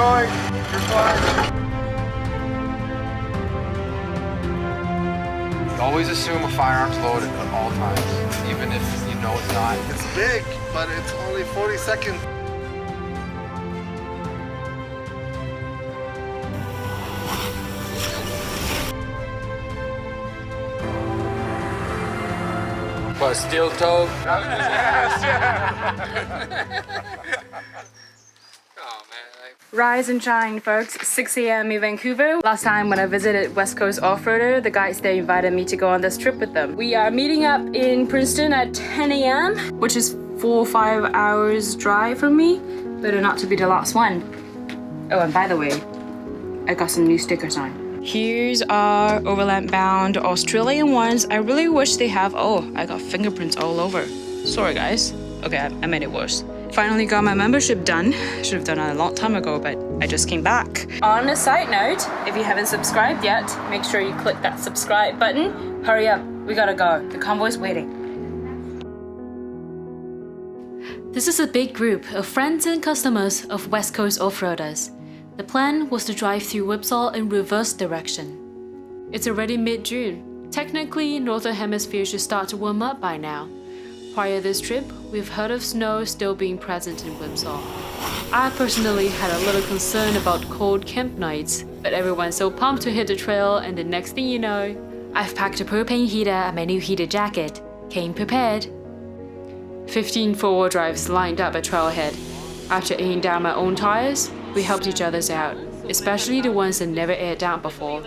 going. You're fine. Always assume a firearm's loaded at all times, even if you know it's not. It's big, but it's only 40 seconds. What, steel toe? Rise and shine, folks. 6 a.m. in Vancouver. Last time when I visited West Coast Offroader, the guys there invited me to go on this trip with them. We are meeting up in Princeton at 10 a.m., which is 4 or 5 hours drive from me. Better not to be the last one. Oh, and by the way, I got some new stickers on. Here's our Overland bound Australian ones. I really wish they have, oh, I got fingerprints all over. Sorry guys. Okay, I made it worse. Finally got my membership done. Should have done it a long time ago, but I just came back. On a side note, if you haven't subscribed yet, make sure you click that subscribe button. Hurry up, we gotta go. The convoy's waiting. This is a big group of friends and customers of West Coast Offroaders. The plan was to drive through Whipsaw in reverse direction. It's already mid-June. Technically, Northern Hemisphere should start to warm up by now. Prior to this trip, we've heard of snow still being present in Whipsaw. I personally had a little concern about cold camp nights, but everyone's so pumped to hit the trail, and the next thing you know, I've packed a propane heater and my new heated jacket. Came prepared. 15 four-wheel drives lined up at trailhead. After airing down my own tires, we helped each other out, especially the ones that never aired down before.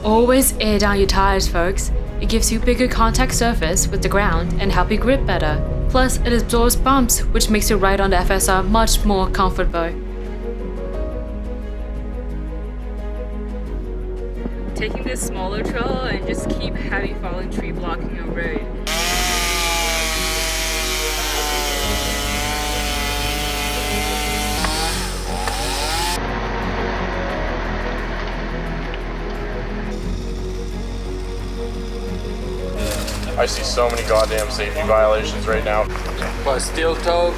Always air down your tires, folks. It gives you bigger contact surface with the ground and help you grip better. Plus, it absorbs bumps, which makes your ride on the FSR much more comfortable. Taking this smaller trail and just keep heavy falling tree blocking your road. I see so many goddamn safety violations right now. What, steel toe?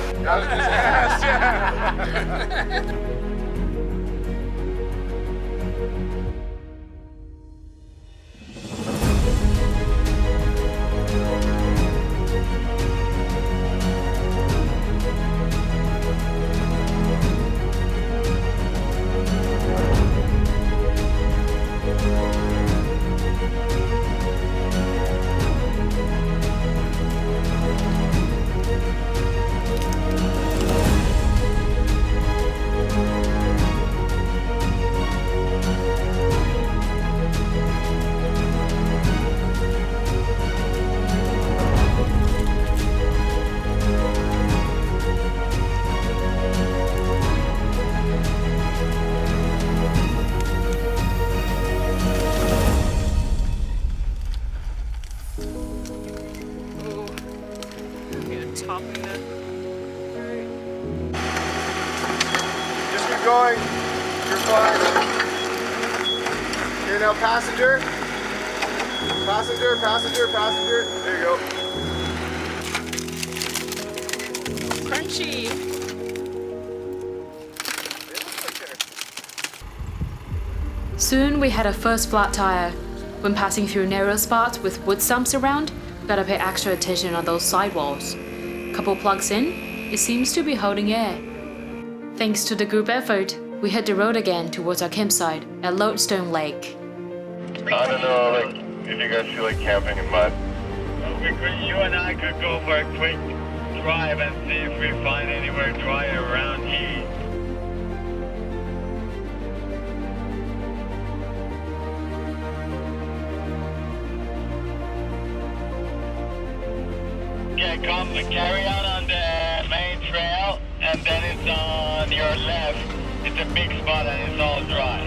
Just keep going. You're fine. Okay, now passenger. Passenger, passenger, passenger. There you go. Crunchy. Soon we had our first flat tire. When passing through narrow spots with wood stumps around, gotta pay extra attention on those sidewalls. Couple plugs in, it seems to be holding air. Thanks to the group effort, we hit the road again towards our campsite at Lodestone Lake. I don't know, like, if you guys feel like camping in mud. You and I could go for a quick drive and see if we find anywhere dry around here. Yeah, come carry on the main trail, and then it's on your left. It's a big spot and it's all dry.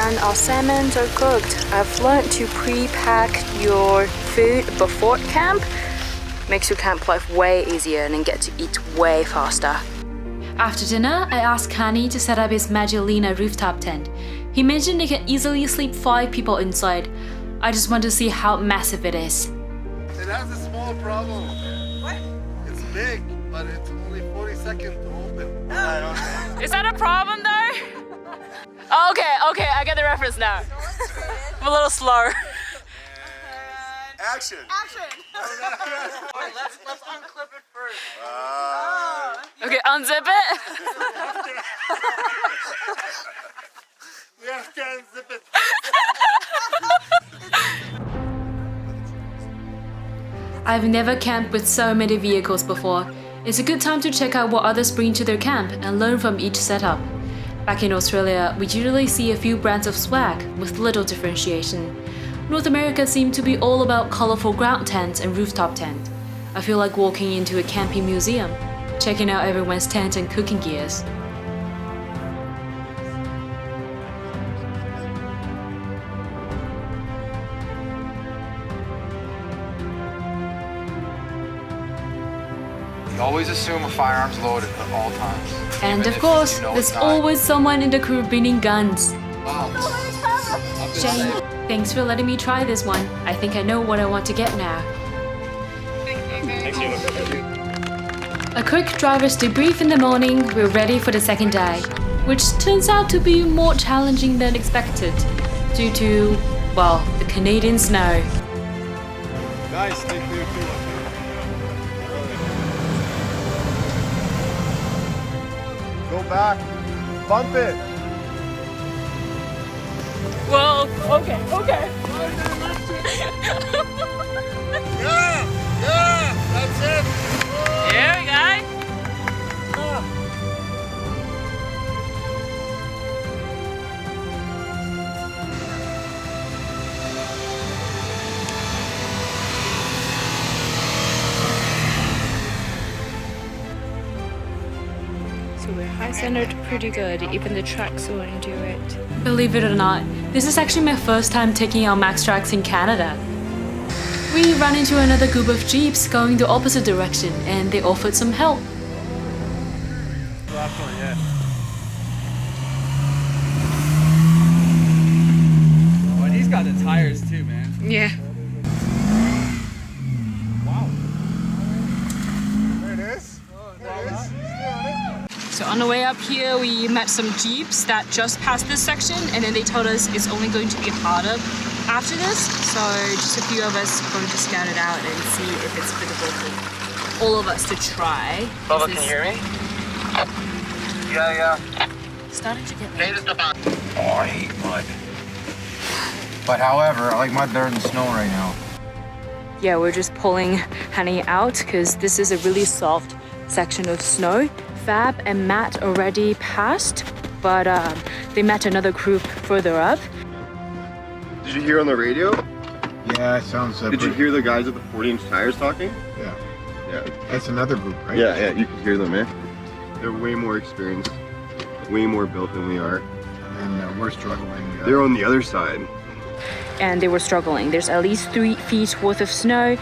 everyone, our salmons are cooked. I've learned to pre-pack your food before camp. Makes your camp life way easier and then get to eat way faster. After dinner, I asked Kani to set up his Magellina rooftop tent. He mentioned it can easily sleep 5 people inside. I just want to see how massive it is. It has a small problem. What? It's big, but it's only 40 seconds to open. Is that a problem though? Okay, I get the reference now. I'm a little slow. Action! Let's unclip it first. Okay, unzip it. We have to unzip it. I've never camped with so many vehicles before. It's a good time to check out what others bring to their camp and learn from each setup. Back in Australia, we usually see a few brands of swag with little differentiation. North America seemed to be all about colorful ground tents and rooftop tent. I feel like walking into a camping museum, checking out everyone's tent and cooking gears. You always assume a firearm's loaded at all times. And even of if course, you know there's it's not. always someone in the crew bringing guns. Wow. Shane, thanks for letting me try this one. I think I know what I want to get now. A quick driver's debrief in the morning, we're ready for the second day, which turns out to be more challenging than expected due to, well, the Canadian snow. Guys, stay clear too. Go back. Bump it. Whoa, okay. Yeah, that's it. Here we go. So we're high-centered pretty good, even the tracks won't do it. Believe it or not, this is actually my first time taking out max tracks in Canada. We ran into another group of jeeps going the opposite direction and they offered some help. Last one, yeah. Oh, and he's got the tires too, man. Yeah. Wow. There it is. There it is. Stay on it. So on the way up here, we met some jeeps that just passed this section, and then they told us it's only going to be harder after this. So just a few of us are going to scout it out and see if it's feasible for all of us to try. Bubba, This can is you hear me? Yeah. starting to get Hey, late. just about. Oh, I hate mud. But however, I like mud better than snow right now. Yeah, we're just pulling Honey out because this is a really soft section of snow. Fab and Matt already passed, but they met another group further up. Did you hear on the radio? Yeah, it sounds. Did you hear the guys with the 40-inch tires talking? Yeah, Yeah. that's another group, right? Yeah, you can hear them, man. They're way more experienced, way more built than we are. And we're struggling. They're on the other side. And they were struggling. There's at least 3 feet worth of snow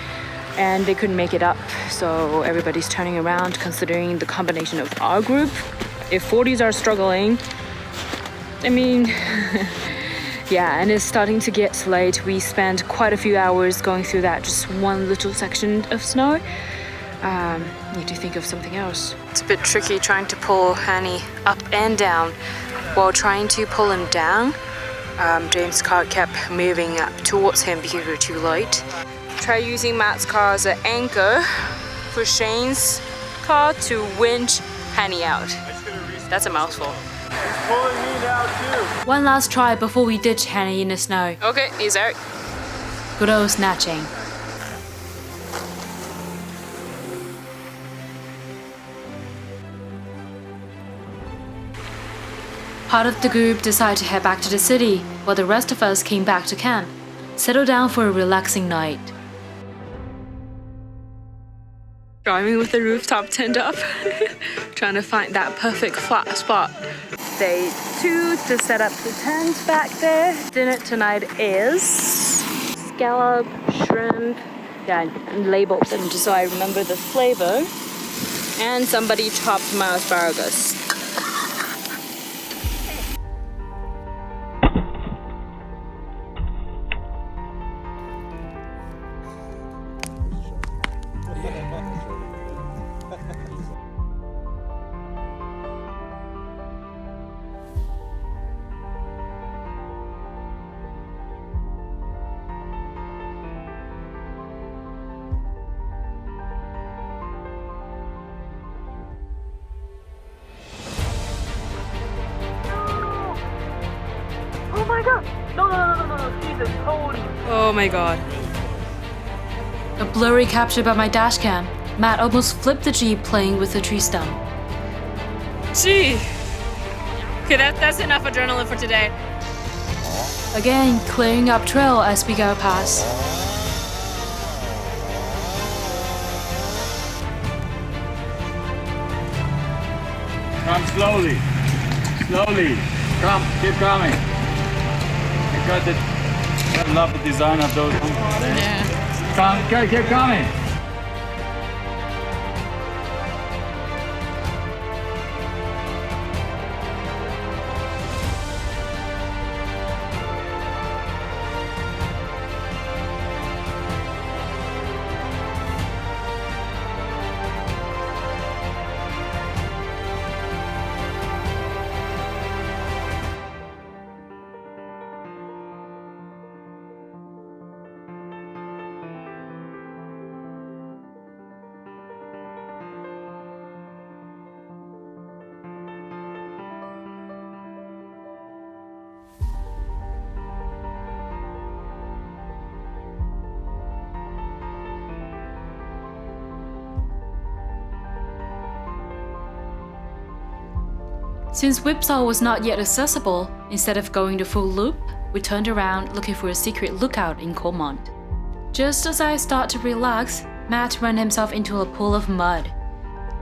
and they couldn't make it up. So everybody's turning around considering the combination of our group. If 40s are struggling, I mean, yeah, and it's starting to get late. We spent quite a few hours going through that just one little section of snow. Need to think of something else. It's a bit tricky trying to pull Hanny up and down. While trying to pull him down, James' car kept moving up towards him because we were too light. Try using Matt's car as an anchor for Shane's car to winch Hanny out. That's a mouthful. He's pulling me now too. One last try before we ditch Hanny in the snow. Okay, he's out. Good old snatching. Part of the group decided to head back to the city, while the rest of us came back to camp, settle down for a relaxing night. Driving with the rooftop tent up. trying to find that perfect flat spot. Day 2 to set up the tent back there. Dinner tonight is scallop, shrimp. Yeah, I labeled them just so I remember the flavor. And somebody chopped my asparagus. Oh my god! No, Jesus, holy. Oh my god. A blurry capture by my dashcam. Matt almost flipped the Jeep playing with the tree stump. Gee. Okay, that's enough adrenaline for today. Again, clearing up trail as we go past. Come slowly. Slowly. Come, keep coming. I love the design of those. Yeah. Come, keep coming. Since Whipsaw was not yet accessible, instead of going the full loop, we turned around looking for a secret lookout in Colmont. Just as I start to relax, Matt ran himself into a pool of mud.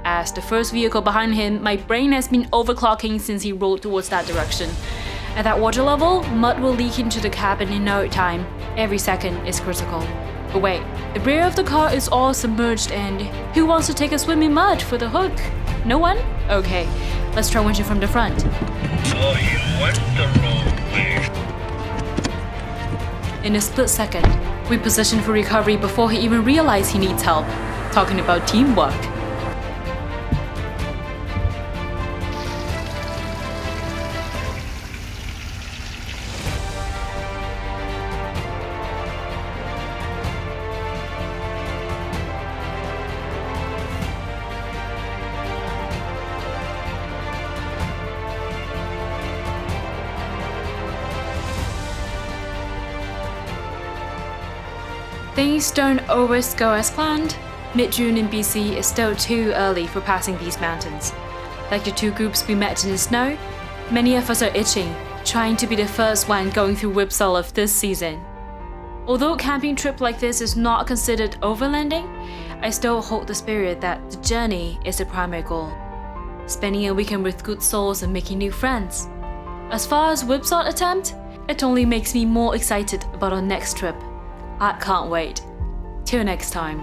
As the first vehicle behind him, my brain has been overclocking since he rolled towards that direction. At that water level, mud will leak into the cabin in no time. Every second is critical. But wait, the rear of the car is all submerged and who wants to take a swim in mud for the hook? No one? Okay, let's try winching from the front. Oh, you went the wrong way. In a split second, we position for recovery before he even realized he needs help. Talking about teamwork. Things don't always go as planned. Mid-June in BC is still too early for passing these mountains. Like the two groups we met in the snow, many of us are itching, trying to be the first one going through Whipsaw of this season. Although a camping trip like this is not considered overlanding, I still hold the spirit that the journey is the primary goal. Spending a weekend with good souls and making new friends. As far as Whipsaw attempt, it only makes me more excited about our next trip. I can't wait. Till next time.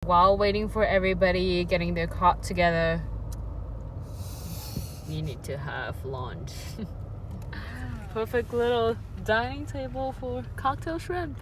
While waiting for everybody getting their cot together, you need to have lunch. Perfect little dining table for cocktail shrimp.